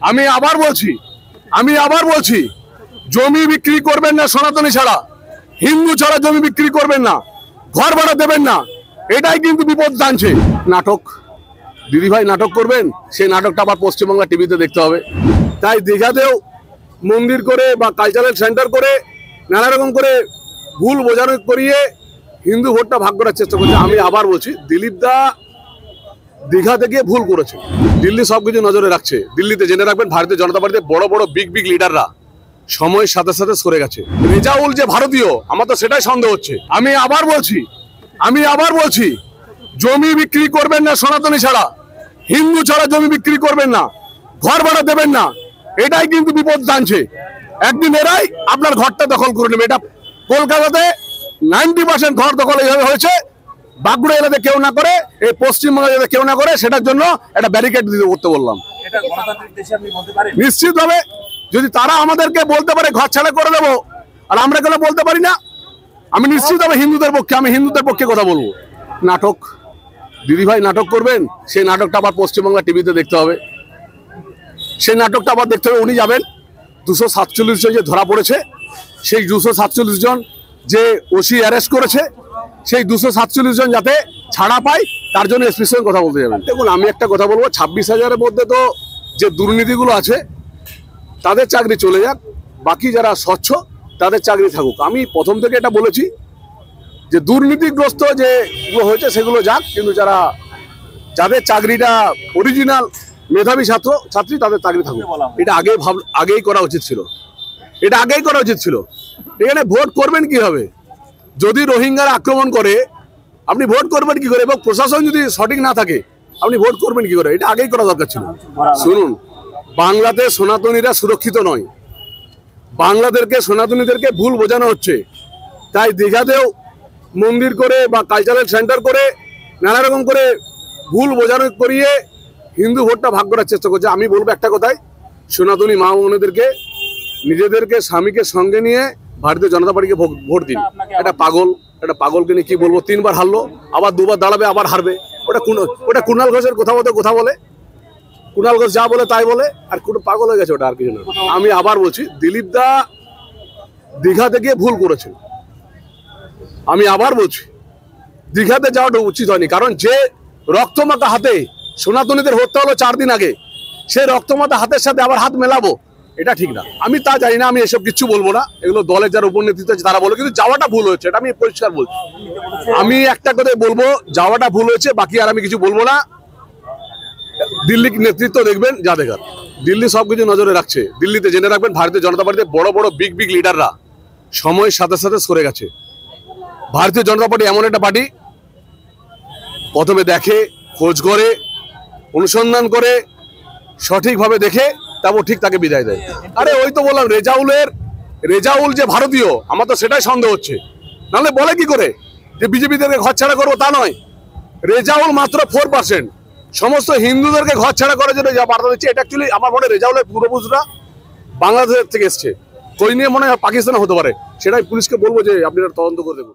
আমি আবার বলছি জমি বিক্রি করবেন না, সনাতনী ছাড়া হিন্দু ছাড়া জমি বিক্রি করবেন না, ঘর ভাড়া দেবেন না। এটাই কিন্তু বিপদ টানছে। নাটক দিদি ভাই নাটক করবেন, সেই নাটকটা আবার পশ্চিমবাংলা টিভিতে দেখতে হবে। তাই দীঘাতেও মন্দির করে বা কালচারাল সেন্টার করে নানা রকম করে ভুল বোঝানো করিয়ে হিন্দু ভোটটা ভাগ করার চেষ্টা করছে। আমি আবার বলছি, দিলীপ দা দীঘা থেকে ভুল করেছে। দিল্লি সবকিছু নজরে রাখছে। দিল্লিতে জেনে রাখবেন, ভারতীয় জনতা পার্টিতে বড় বড় বিগ লিডাররা সময়ের সাথে সাথে সরে গেছে। রেজাউল যে ভারতীয়, আমার তো সেটাই সন্দেহ হচ্ছে। আমি আবার বলছি জমি বিক্রি করবেন না, সনাতনী ছাড়া হিন্দু ছাড়া জমি বিক্রি করবেন না, ঘর ভাড়া দেবেন না। এটাই কিন্তু বিপদ টানছে। একদিন এরাই আপনার ঘরটা দখল করে নেবে। এটা কলকাতাতে 90% ঘর দখল এইভাবে হয়েছে। বাঁকুড়া এলাকাতে কেউ না করে, এই পশ্চিমবঙ্গে যাতে কেউ না করে, সেটার জন্য একটা ব্যারিকেড দিতে করতে বললাম। নিশ্চিতভাবে যদি তারা আমাদেরকে বলতে পারে ঘর ছাড়া করে দেবো, আর আমরা কেন বলতে পারি না? আমি নিশ্চিতভাবে হিন্দুদের পক্ষে কথা বলবো। নাটক দিদি ভাই নাটক করবেন, সেই নাটকটা আবার পশ্চিমবাংলা টিভিতে দেখতে হবে। সেই নাটকটা আবার দেখতে হবে। উনি যাবেন 247 জন যে ধরা পড়েছে, সেই 247 জন যে ওসি অ্যারেস্ট করেছে, সেই 247 জন যাতে ছাড়া পায়, তার জন্য এসপির সঙ্গে কথা বলতে যাবেন। দেখুন, আমি একটা কথা বলবো, 26,000-এর মধ্যে তো যে দুর্নীতিগুলো আছে তাদের চাকরি চলে যাক, বাকি যারা স্বচ্ছ তাদের চাকরি থাকুক। আমি প্রথম থেকে এটা বলেছি যে দুর্নীতিগ্রস্ত যেগুলো হয়েছে সেগুলো যাক, কিন্তু যাদের চাকরিটা অরিজিনাল মেধাবী ছাত্রী তাদের চাকরি থাকুক। এটা আগেই করা উচিত ছিল। এখানে ভোট করবেন কিভাবে? যদি রোহিঙ্গারা আক্রমণ করে আপনি ভোট করবেন কি করে? এবং প্রশাসন যদি সঠিক না থাকে আপনি ভোট করবেন কি করে? এটা আগেই করা দরকার ছিল। শুনুন, বাংলাতে সনাতনীরা সুরক্ষিত নয়। সনাতনীদেরকে ভুল বোঝানো হচ্ছে। তাই দীঘাতেও মন্দির করে বা কালচারাল সেন্টার করে নানা রকম করে ভুল বোঝানো করিয়ে হিন্দু ভোটটা ভাগ করার চেষ্টা করছে। আমি বলবো একটা কথাই, সনাতনী মা বোনেদেরকে নিজেদেরকে স্বামীকে সঙ্গে নিয়ে ভারতীয় জনতা পার্টিকে ভোট দিন। এটা পাগলকে নিয়ে কি বলবো? 3 বার হারলো, আবার 2 বার দাঁড়াবে, আবার হারবে। ওটা কুণাল ঘোষের কথা বলে কুণাল ঘোষ যা বলে তাই বলে, আর কোনো পাগল হয়ে গেছে ওটা, আর কিছু না। আমি আবার বলছি, দিলীপ দা দীঘা থেকে ভুল করেছে। আমি আবার বলছি, দীঘাতে যাওয়াটা উচিত হয়নি। কারণ যে রক্তমাখা হাতে সনাতনীদের হত্যা হলো 4 দিন আগে, সেই রক্তমাখা হাতের সাথে আবার হাত মেলাবো, এটা ঠিক না। আমি তা জানি না, আমি এসব কিছু বলবো না। এগুলো দলের যারা উপনেতৃত্ব আছে তারা বলে, কিন্তু যাওয়াটা ভুল হয়েছে, এটা আমি পরিষ্কার বলছি। আমি একটা কথাই বলবো, যাওয়াটা ভুল হয়েছে, বাকি আর আমি কিছু বলবো না। দিল্লির নেতৃত্ব দেখবেন, যা দেখার। দিল্লি সবকিছু নজরে রাখছে। দিল্লিতে জেনে রাখবেন, ভারতীয় জনতা পার্টিতে বড় বড় বিগ লিডাররা সময়ের সাথে সাথে সরে গেছে। ভারতীয় জনতা পার্টি এমন একটা পার্টি, প্রথমে দেখে, খোঁজ করে, অনুসন্ধান করে, সঠিকভাবে দেখে তারপর ঠিক তাকে বিদায় দেয়। আরে ওই তো বললাম, রেজাউল যে ভারতীয়, আমার তো সেটাই সন্দেহ হচ্ছে। নাহলে বলে কি করে যে বিজেপিদেরকে ঘর ছাড়া করবো? তা নয়, রেজাউল মাত্র 4%। সমস্ত হিন্দুদেরকে ঘর ছাড়া করার জন্য যা বার্তা দিচ্ছে, এটা অ্যাকচুয়ালি আমার মনে হয় রেজাউলের পূর্বপুরুষরা বাংলাদেশ থেকে এসছে। কই নিয়ে মনে হয় পাকিস্তানে হতে পারে। সেটাই পুলিশকে বলবো যে আপনারা তদন্ত করে দেখুন।